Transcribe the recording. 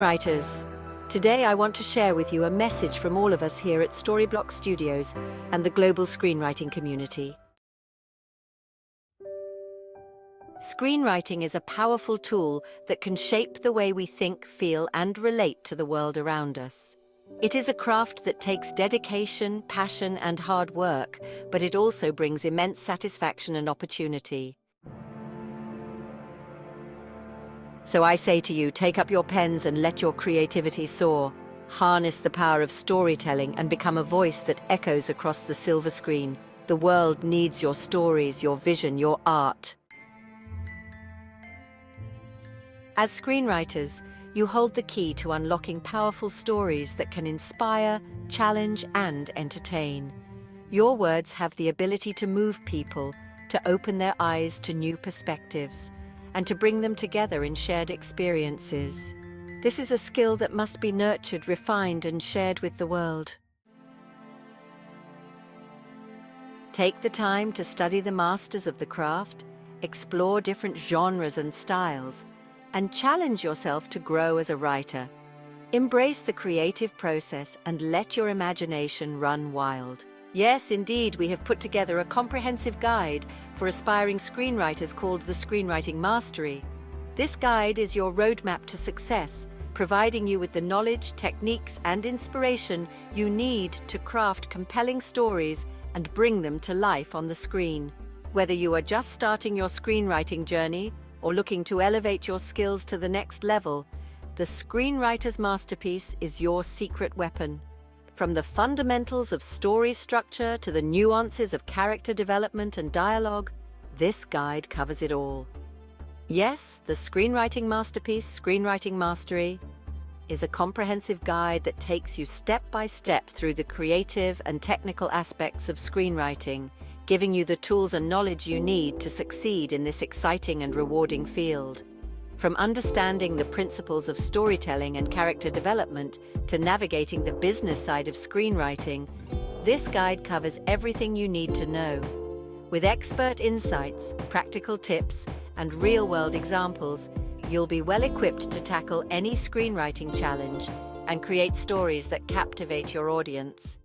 Writers, today I want to share with you a message from all of us here at Storyblock Studios and the global screenwriting community. Screenwriting is a powerful tool that can shape the way we think, feel, and relate to the world around us. It is a craft that takes dedication, passion, and hard work, but it also brings immense satisfaction and opportunity. So I say to you, take up your pens and let your creativity soar. Harness the power of storytelling and become a voice that echoes across the silver screen. The world needs your stories, your vision, your art. As screenwriters, you hold the key to unlocking powerful stories that can inspire, challenge, and entertain. Your words have the ability to move people, to open their eyes to new perspectives, and to bring them together in shared experiences. This is a skill that must be nurtured, refined, and shared with the world. Take the time to study the masters of the craft, explore different genres and styles, and challenge yourself to grow as a writer. Embrace the creative process and let your imagination run wild. Yes, indeed, we have put together a comprehensive guide for aspiring screenwriters called the Screenwriting Mastery. This guide is your roadmap to success, providing you with the knowledge, techniques, and inspiration you need to craft compelling stories and bring them to life on the screen. Whether you are just starting your screenwriting journey or looking to elevate your skills to the next level, the Screenwriter's Masterpiece is your secret weapon. From the fundamentals of story structure to the nuances of character development and dialogue, this guide covers it all. Yes, the Screenwriting Masterpiece, Screenwriting Mastery, is a comprehensive guide that takes you step by step through the creative and technical aspects of screenwriting, giving you the tools and knowledge you need to succeed in this exciting and rewarding field. From understanding the principles of storytelling and character development to navigating the business side of screenwriting, this guide covers everything you need to know. With expert insights, practical tips, and real-world examples, you'll be well equipped to tackle any screenwriting challenge and create stories that captivate your audience.